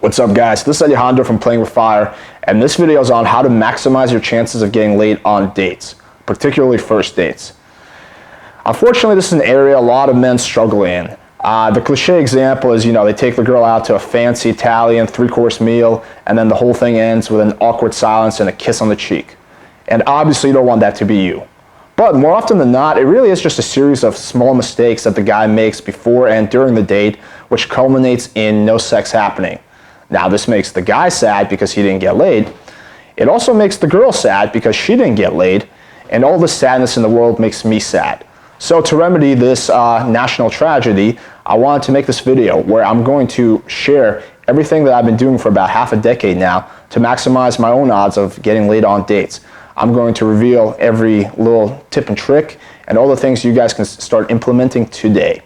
What's up, guys? This is Alejandro from Playing with Fire, and this video is on how to maximize your chances of getting laid on dates, particularly first dates. Unfortunately, this is an area a lot of men struggle in. The cliche example is, they take the girl out to a fancy Italian 3-course meal, and then the whole thing ends with an awkward silence and a kiss on the cheek. And obviously, you don't want that to be you. But more often than not, it really is just a series of small mistakes that the guy makes before and during the date, which culminates in no sex happening. Now, this makes the guy sad because he didn't get laid. It also makes the girl sad because she didn't get laid. And all the sadness in the world makes me sad. So to remedy this national tragedy, I wanted to make this video where I'm going to share everything that I've been doing for about half a decade now to maximize my own odds of getting laid on dates. I'm going to reveal every little tip and trick and all the things you guys can start implementing today.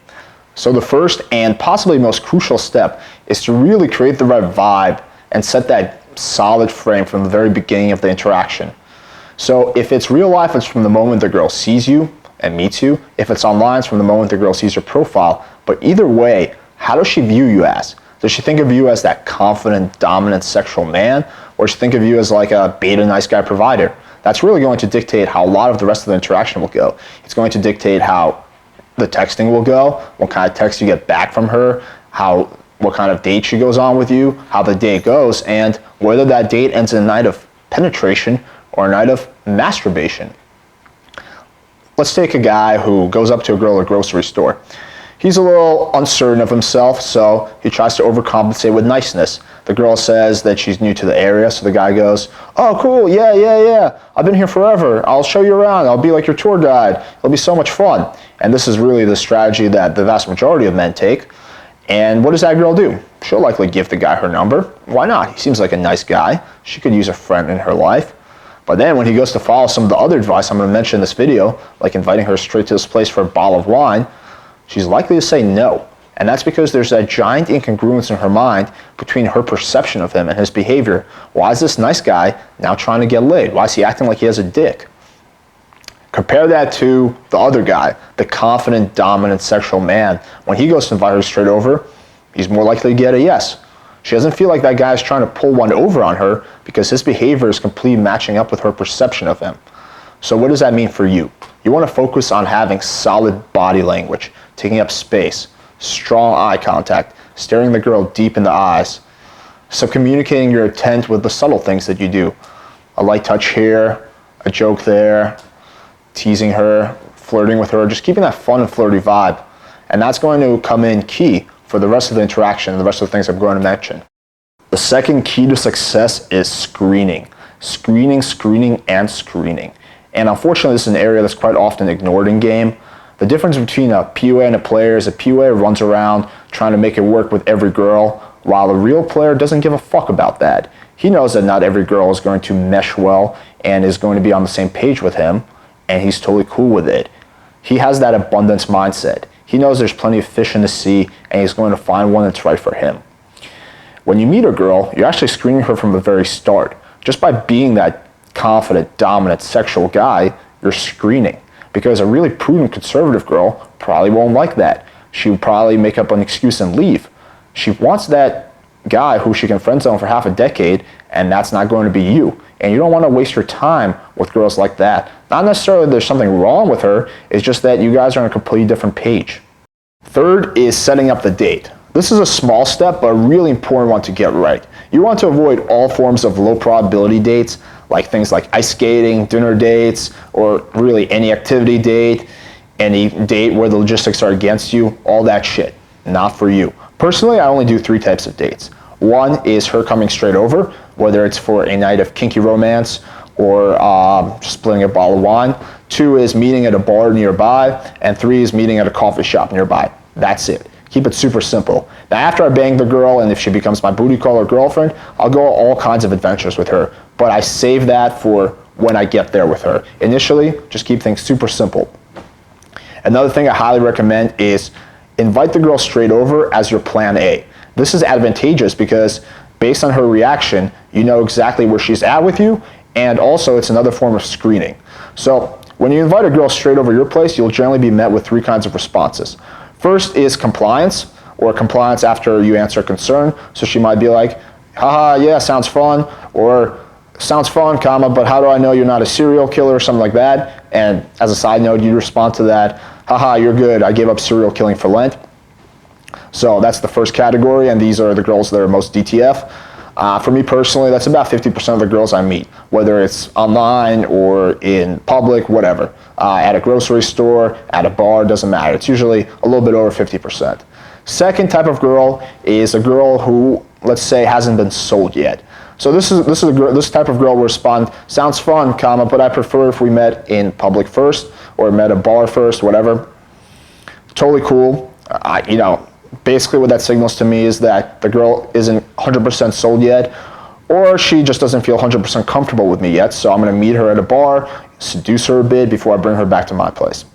So the first and possibly most crucial step is to really create the right vibe and set that solid frame from the very beginning of the interaction. So if it's real life, it's from the moment the girl sees you and meets you. If it's online, it's from the moment the girl sees your profile. But either way, how does she view you as? Does she think of you as that confident, dominant sexual man? Or does she think of you as like a beta nice guy provider? That's really going to dictate how a lot of the rest of the interaction will go. It's going to dictate how the texting will go, what kind of text you get back from her, what kind of date she goes on with you, how the date goes, and whether that date ends in a night of penetration or a night of masturbation. Let's take a guy who goes up to a girl at a grocery store. He's a little uncertain of himself, so he tries to overcompensate with niceness. The girl says that she's new to the area, so the guy goes, "Oh, cool, yeah. I've been here forever. I'll show you around. I'll be like your tour guide. It'll be so much fun." And this is really the strategy that the vast majority of men take. And what does that girl do? She'll likely give the guy her number. Why not? He seems like a nice guy. She could use a friend in her life. But then when he goes to follow some of the other advice I'm going to mention in this video, like inviting her straight to this place for a bottle of wine, she's likely to say no. And that's because there's that giant incongruence in her mind between her perception of him and his behavior. Why is this nice guy now trying to get laid? Why is he acting like he has a dick? Compare that to the other guy, the confident, dominant sexual man. When he goes to invite her straight over, he's more likely to get a yes. She doesn't feel like that guy is trying to pull one over on her because his behavior is completely matching up with her perception of him. So what does that mean for you? You want to focus on having solid body language, taking up space, strong eye contact, staring the girl deep in the eyes. So communicating your intent with the subtle things that you do. A light touch here, a joke there, teasing her, flirting with her, just keeping that fun and flirty vibe. And that's going to come in key for the rest of the interaction and the rest of the things I'm going to mention. The second key to success is screening. Screening. And unfortunately, this is an area that's quite often ignored in game. The difference between a PUA and a player is a PUA runs around trying to make it work with every girl, while a real player doesn't give a fuck about that. He knows that not every girl is going to mesh well and is going to be on the same page with him, and he's totally cool with it. He has that abundance mindset. He knows there's plenty of fish in the sea, and he's going to find one that's right for him. When you meet a girl, you're actually screening her from the very start. Just by being that confident, dominant, sexual guy, you're screening. Because a really prudent, conservative girl probably won't like that. She will probably make up an excuse and leave. She wants that guy who she can friend zone for half a decade, and that's not going to be you. And you don't want to waste your time with girls like that. Not necessarily there's something wrong with her, it's just that you guys are on a completely different page. Third is setting up the date. This is a small step, but a really important one to get right. You want to avoid all forms of low probability dates, like things like ice skating, dinner dates, or really any activity date, any date where the logistics are against you, all that shit. Not for you. Personally, I only do 3 types of dates. One is her coming straight over, whether it's for a night of kinky romance or splitting a bottle of wine. 2 is meeting at a bar nearby, and 3 is meeting at a coffee shop nearby. That's it. Keep it super simple. Now, after I bang the girl, and if she becomes my booty call or girlfriend, I'll go on all kinds of adventures with her. But I save that for when I get there with her. Initially, just keep things super simple. Another thing I highly recommend is invite the girl straight over as your plan A. This is advantageous because based on her reaction, you know exactly where she's at with you, and also it's another form of screening. So when you invite a girl straight over your place, you'll generally be met with 3 kinds of responses. First is compliance, or compliance after you answer a concern. So she might be like, haha, yeah, sounds fun, or sounds fun, comma, but how do I know you're not a serial killer or something like that? And as a side note, you respond to that, haha, you're good, I gave up serial killing for Lent. So that's the first category, and these are the girls that are most DTF. For me personally, that's about 50% of the girls I meet, whether it's online or in public, whatever. At a grocery store, at a bar, doesn't matter. It's usually a little bit over 50%. Second type of girl is a girl who, let's say, hasn't been sold yet. So this type of girl will respond, sounds fun, comma, but I prefer if we met in public first or met at a bar first, whatever. Totally cool. Basically what that signals to me is that the girl isn't 100% sold yet, or she just doesn't feel 100% comfortable with me yet, so I'm going to meet her at a bar, seduce her a bit before I bring her back to my place.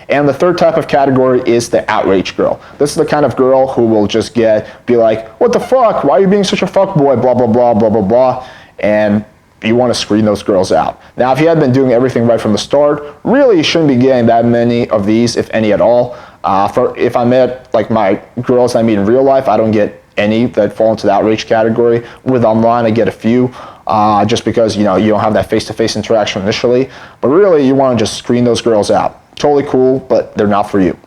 And the third type of category is the outraged girl. This is the kind of girl who will just be like, what the fuck, why are you being such a fuckboy, blah, blah, blah, blah, blah, blah, and you want to screen those girls out. Now, if you had been doing everything right from the start, really you shouldn't be getting that many of these, if any at all. If I met like my girls I meet in real life, I don't get any that fall into the outrage category. With online, I get a few, just because you don't have that face-to-face interaction initially. But really, you want to just screen those girls out. Totally cool, but they're not for you.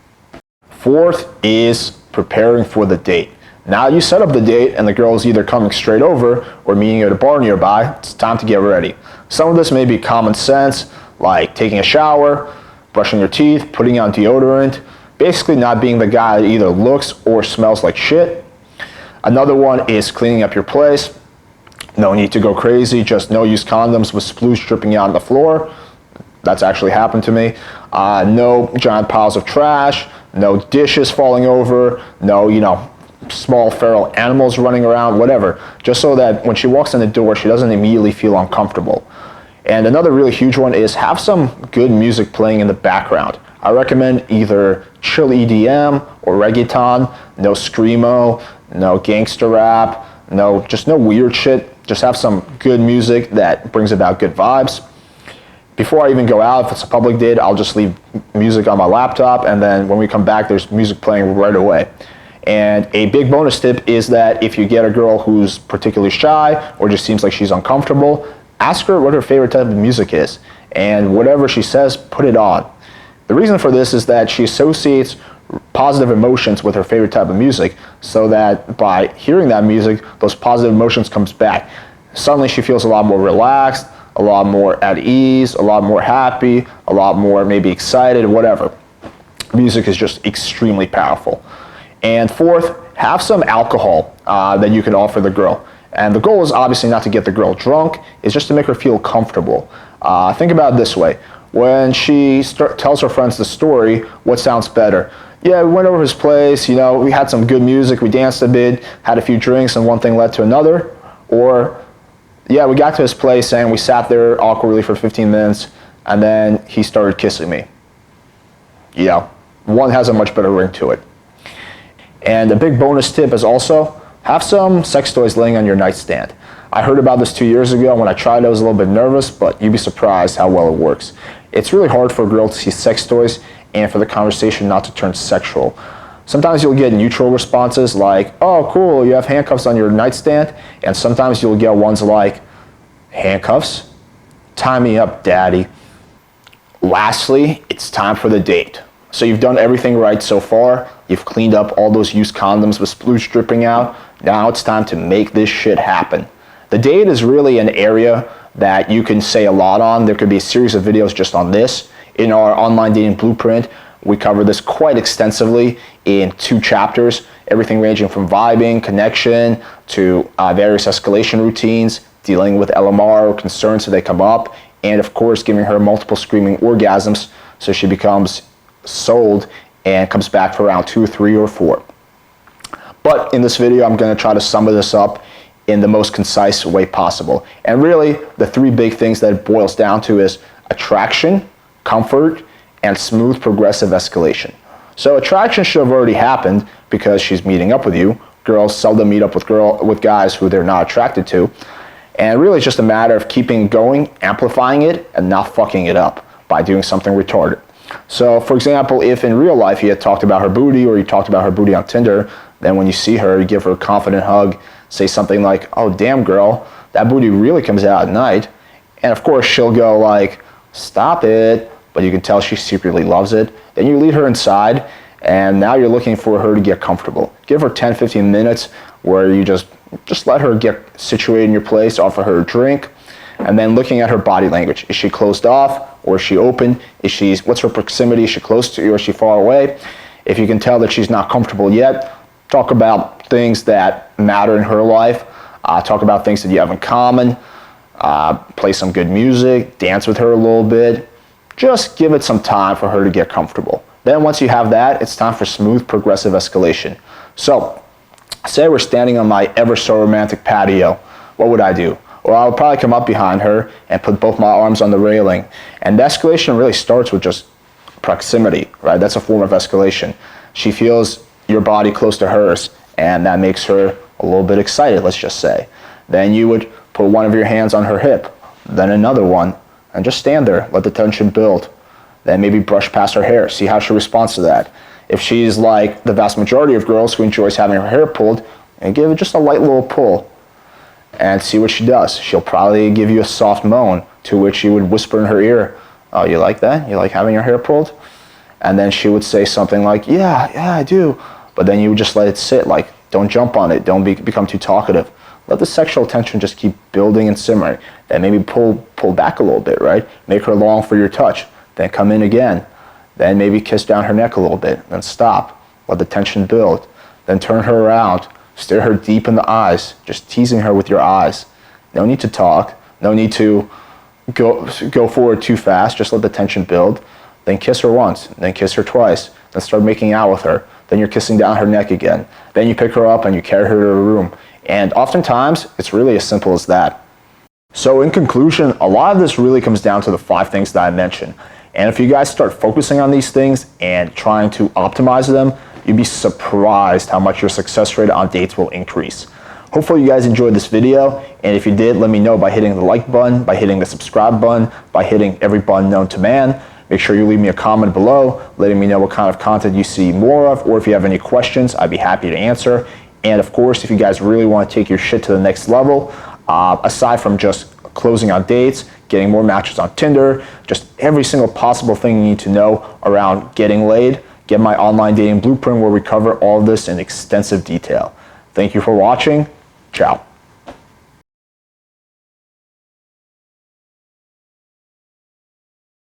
Fourth is preparing for the date. Now you set up the date and the girl is either coming straight over or meeting you at a bar nearby. It's time to get ready. Some of this may be common sense, like taking a shower, brushing your teeth, putting on deodorant, basically not being the guy that either looks or smells like shit. Another one is cleaning up your place. No need to go crazy, just no use condoms with splooge dripping out on the floor. That's actually happened to me. No giant piles of trash, no dishes falling over, no, small feral animals running around, whatever. Just so that when she walks in the door, she doesn't immediately feel uncomfortable. And another really huge one is have some good music playing in the background. I recommend either chill EDM or reggaeton, no screamo, no gangster rap, just no weird shit. Just have some good music that brings about good vibes. Before I even go out, if it's a public date, I'll just leave music on my laptop, and then when we come back, there's music playing right away. And a big bonus tip is that if you get a girl who's particularly shy or just seems like she's uncomfortable, ask her what her favorite type of music is, and whatever she says, put it on. The reason for this is that she associates positive emotions with her favorite type of music, so that by hearing that music, those positive emotions comes back. Suddenly she feels a lot more relaxed, a lot more at ease, a lot more happy, a lot more maybe excited, whatever. Music is just extremely powerful. And fourth, have some alcohol that you can offer the girl. And the goal is obviously not to get the girl drunk, it's just to make her feel comfortable. Think about it this way. When she tells her friends the story, what sounds better? Yeah, we went over his place, we had some good music, we danced a bit, had a few drinks, and one thing led to another. Or, yeah, we got to his place and we sat there awkwardly for 15 minutes, and then he started kissing me. One has a much better ring to it. And a big bonus tip is also, have some sex toys laying on your nightstand. I heard about this 2 years ago. When I tried it, I was a little bit nervous, but you'd be surprised how well it works. It's really hard for a girl to see sex toys and for the conversation not to turn sexual. Sometimes you'll get neutral responses like, oh, cool, you have handcuffs on your nightstand. And sometimes you'll get ones like, handcuffs? Tie me up, daddy. Lastly, it's time for the date. So you've done everything right so far. You've cleaned up all those used condoms with splooge dripping out. Now it's time to make this shit happen. The date is really an area that you can say a lot on. There could be a series of videos just on this. In our online dating blueprint, we cover this quite extensively in 2 chapters, everything ranging from vibing, connection, to various escalation routines, dealing with LMR or concerns if they come up, and of course giving her multiple screaming orgasms so she becomes sold and comes back for round 2, 3, or 4. But in this video, I'm going to try to sum this up in the most concise way possible. And really, the 3 big things that it boils down to is attraction, comfort, and smooth progressive escalation. So attraction should have already happened because she's meeting up with you. Girls seldom meet up with guys who they're not attracted to. And really, it's just a matter of keeping going, amplifying it, and not fucking it up by doing something retarded. So, for example, if in real life you had talked about her booty or you talked about her booty on Tinder, then when you see her, you give her a confident hug, say something like, "Oh, damn girl, that booty really comes out at night." And of course she'll go like, "Stop it," but you can tell she secretly loves it. Then you lead her inside, and now you're looking for her to get comfortable. Give her 10-15 minutes where you just let her get situated in your place, offer her a drink, and then looking at her body language. Is she closed off or is she open? What's her proximity? Is she close to you or is she far away? If you can tell that she's not comfortable yet, talk about things that matter in her life. Talk about things that you have in common. Play some good music, dance with her a little bit. Just give it some time for her to get comfortable. Then once you have that, it's time for smooth, progressive escalation. So, say we're standing on my ever so romantic patio. What would I do? Well, I would probably come up behind her and put both my arms on the railing. And the escalation really starts with just proximity, right? That's a form of escalation. She feels your body close to hers, and that makes her a little bit excited, let's just say. Then you would put one of your hands on her hip, then another one, and just stand there, let the tension build. Then maybe brush past her hair, see how she responds to that. If she's like the vast majority of girls who enjoys having her hair pulled, and give it just a light little pull and see what she does. She'll probably give you a soft moan, to which you would whisper in her ear, "Oh, you like that? You like having your hair pulled?" And then she would say something like, yeah, I do. But then you would just let it sit, like, don't jump on it, don't become too talkative. Let the sexual tension just keep building and simmering. Then maybe pull back a little bit, right? Make her long for your touch. Then come in again. Then maybe kiss down her neck a little bit. Then stop. Let the tension build. Then turn her around. Stare her deep in the eyes. Just teasing her with your eyes. No need to talk. No need to go forward too fast. Just let the tension build. Then kiss her once. Then kiss her twice. Then start making out with her. Then you're kissing down her neck again. Then you pick her up and you carry her to her room. And oftentimes, it's really as simple as that. So in conclusion, a lot of this really comes down to the 5 things that I mentioned. And if you guys start focusing on these things and trying to optimize them, you'd be surprised how much your success rate on dates will increase. Hopefully you guys enjoyed this video, and if you did, let me know by hitting the like button, by hitting the subscribe button, by hitting every button known to man. Make sure you leave me a comment below, letting me know what kind of content you see more of, or if you have any questions, I'd be happy to answer. And of course, if you guys really want to take your shit to the next level, aside from just closing on dates, getting more matches on Tinder, just every single possible thing you need to know around getting laid, get my online dating blueprint where we cover all of this in extensive detail. Thank you for watching. Ciao.